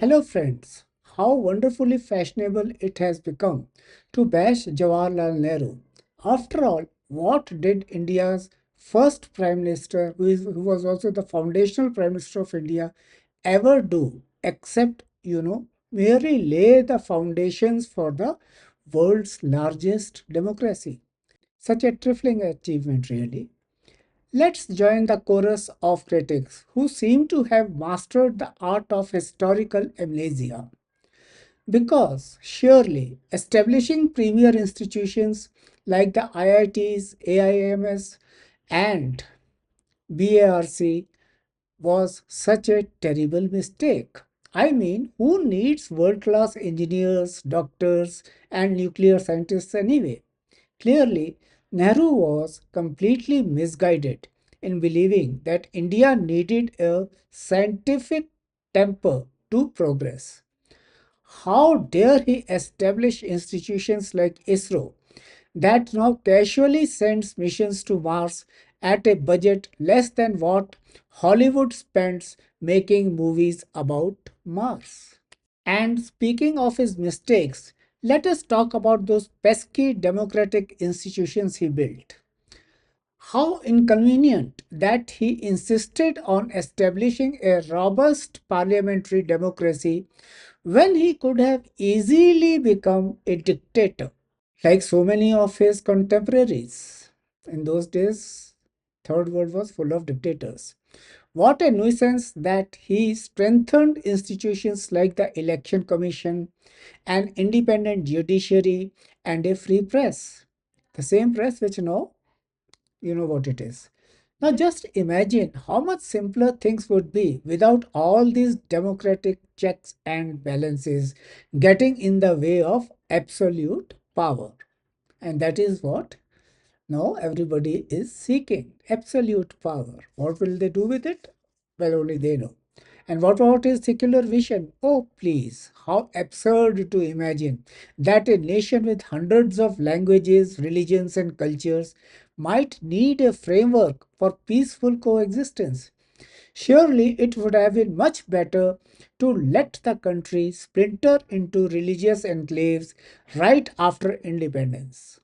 Hello, friends. How wonderfully fashionable it has become to bash Jawaharlal Nehru. After all, what did India's first Prime Minister, who was also the foundational Prime Minister of India, ever do except, merely lay the foundations for the world's largest democracy? Such a trifling achievement, really. Let's join the chorus of critics who seem to have mastered the art of historical amnesia. Because surely establishing premier institutions like the IITs, AIMS, and BARC was such a terrible mistake. I mean, who needs world class engineers, doctors, and nuclear scientists anyway? Clearly, Nehru was completely misguided in believing that India needed a scientific temper to progress. How dare he establish institutions like ISRO that now casually sends missions to Mars at a budget less than what Hollywood spends making movies about Mars? And speaking of his mistakes, let us talk about those pesky democratic institutions he built. How inconvenient that he insisted on establishing a robust parliamentary democracy when he could have easily become a dictator, like so many of his contemporaries. In those days, Third World was full of dictators. What a nuisance that he strengthened institutions like the Election Commission, an independent judiciary, and a free press. The same press which now you know what it is. Now just imagine how much simpler things would be without all these democratic checks and balances getting in the way of absolute power. And that is what now everybody is seeking absolute power. What will they do with it? Well, only they know. And what about his secular vision? Oh, please, how absurd to imagine that a nation with hundreds of languages, religions, and cultures might need a framework for peaceful coexistence. Surely it would have been much better to let the country splinter into religious enclaves right after independence.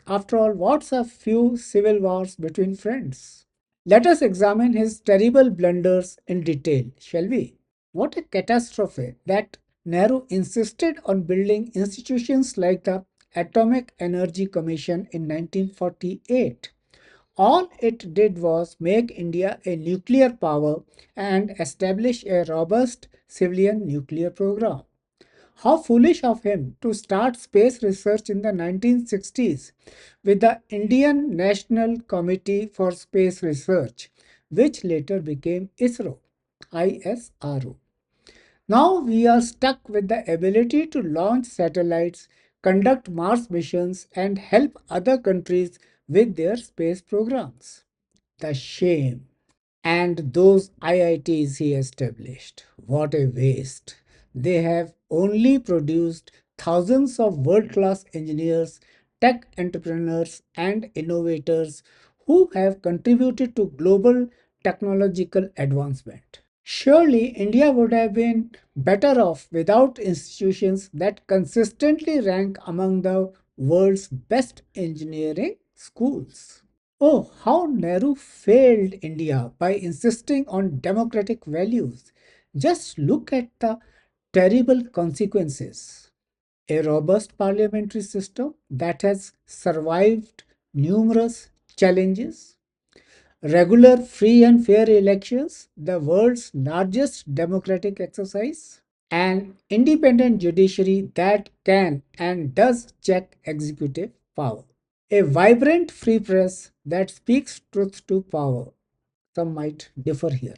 After all, what's a few civil wars between friends? Let us examine his terrible blunders in detail, shall we? What a catastrophe that Nehru insisted on building institutions like the Atomic Energy Commission in 1948. All it did was make India a nuclear power and establish a robust civilian nuclear program. How foolish of him to start space research in the 1960s with the Indian National Committee for Space Research, which later became ISRO. Now we are stuck with the ability to launch satellites, conduct Mars missions, and help other countries with their space programs. The shame. And those IITs he established, what a waste. They have only produced thousands of world class engineers, tech entrepreneurs, and innovators who have contributed to global technological advancement. Surely India would have been better off without institutions that consistently rank among the world's best engineering schools. Oh, how Nehru failed India by insisting on democratic values. Just look at the terrible consequences. A robust parliamentary system that has survived numerous challenges, regular, free, and fair elections, the world's largest democratic exercise, an independent judiciary that can and does check executive power. A vibrant free press that speaks truth to power. Some might differ here.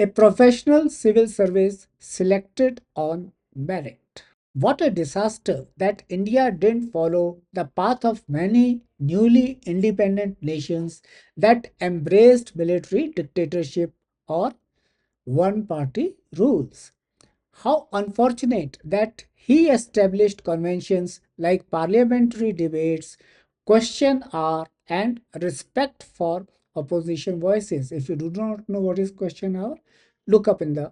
A professional civil service selected on merit. What a disaster that India didn't follow the path of many newly independent nations that embraced military dictatorship or one party rules. How unfortunate that he established conventions like parliamentary debates, question hour, and respect for opposition voices. If you do not know what is question hour, look up in the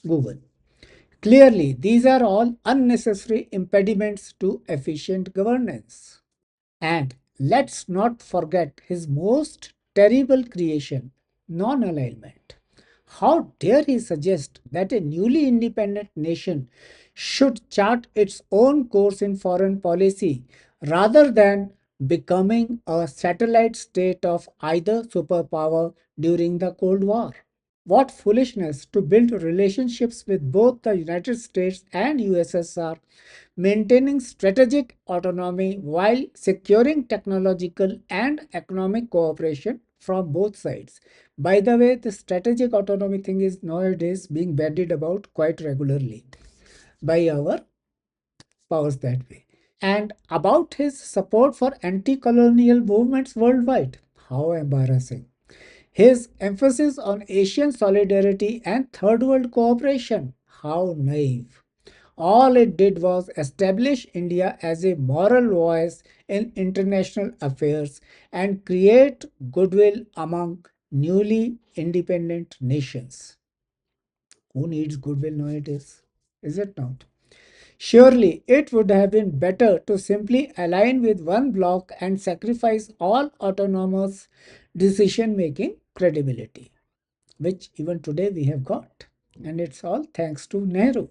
Google. Clearly, these are all unnecessary impediments to efficient governance. And let's not forget his most terrible creation, non alignment. How dare he suggest that a newly independent nation should chart its own course in foreign policy rather than becoming a satellite state of either superpower during the Cold War? What foolishness to build relationships with both the United States and USSR, maintaining strategic autonomy while securing technological and economic cooperation from both sides. By the way, the strategic autonomy thing is nowadays being bandied about quite regularly by our powers that way. And about his support for anti colonial movements worldwide. How embarrassing. His emphasis on Asian solidarity and third world cooperation. How naive. All it did was establish India as a moral voice in international affairs and create goodwill among newly independent nations. Who needs goodwill nowadays? Is it not? Surely it would have been better to simply align with one bloc and sacrifice all autonomous decision making credibility, which even today we have got. And it's all thanks to Nehru.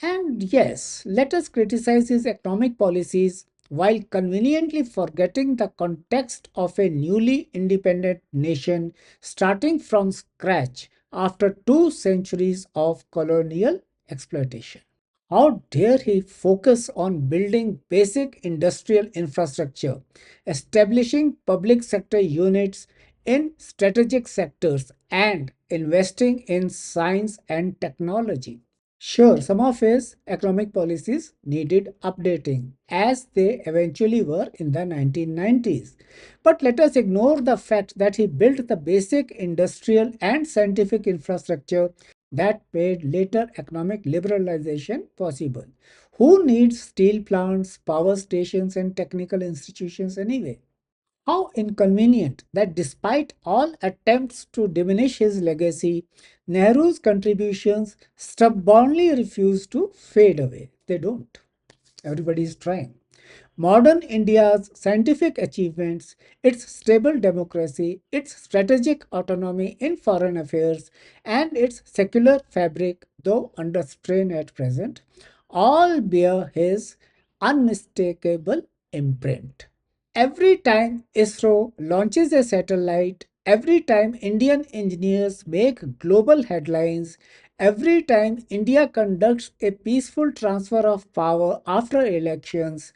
And yes, let us criticize his economic policies while conveniently forgetting the context of a newly independent nation starting from scratch after 2 centuries of colonial exploitation. How dare he focus on building basic industrial infrastructure, establishing public sector units in strategic sectors, and investing in science and technology? Sure, some of his economic policies needed updating, as they eventually were in the 1990s. But let us ignore the fact that he built the basic industrial and scientific infrastructure that made later economic liberalization possible. Who needs steel plants, power stations, and technical institutions anyway? How inconvenient that despite all attempts to diminish his legacy, Nehru's contributions stubbornly refuse to fade away. They don't. Everybody is trying. Modern India's scientific achievements, its stable democracy, its strategic autonomy in foreign affairs, and its secular fabric, though under strain at present, all bear his unmistakable imprint. Every time ISRO launches a satellite, every time Indian engineers make global headlines, every time India conducts a peaceful transfer of power after elections,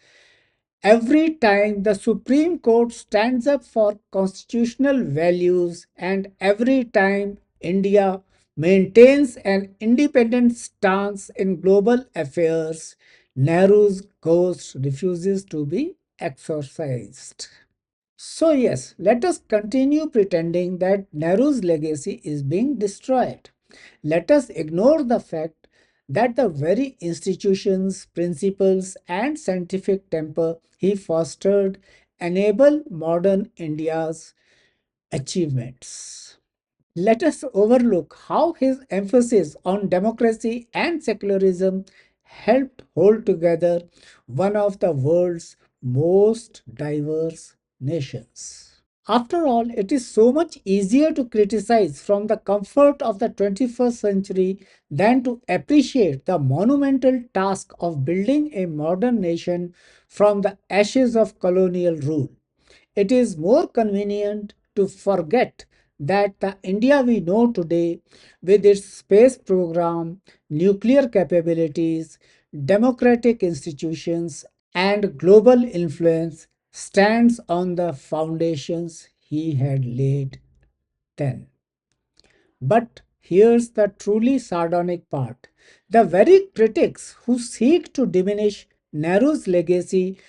every time the Supreme Court stands up for constitutional values, and every time India maintains an independent stance in global affairs, Nehru's ghost refuses to be exorcised. So, yes, let us continue pretending that Nehru's legacy is being destroyed. Let us ignore the fact that the very institutions, principles, and scientific temper he fostered enable modern India's achievements. Let us overlook how his emphasis on democracy and secularism helped hold together one of the world's most diverse nations. After all, it is so much easier to criticize from the comfort of the 21st century than to appreciate the monumental task of building a modern nation from the ashes of colonial rule. It is more convenient to forget that the India we know today, with its space program, nuclear capabilities, democratic institutions, and global influence, stands on the foundations he had laid then. But here's the truly sardonic part. The very critics who seek to diminish Nehru's legacy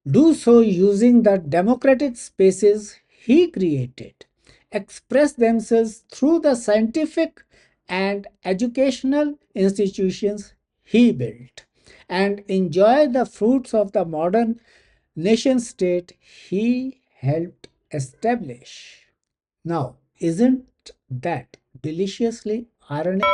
do so using the democratic spaces he created, express themselves through the scientific and educational institutions he built, and enjoy the fruits of the modern nation state he helped establish. Now, isn't that deliciously ironic?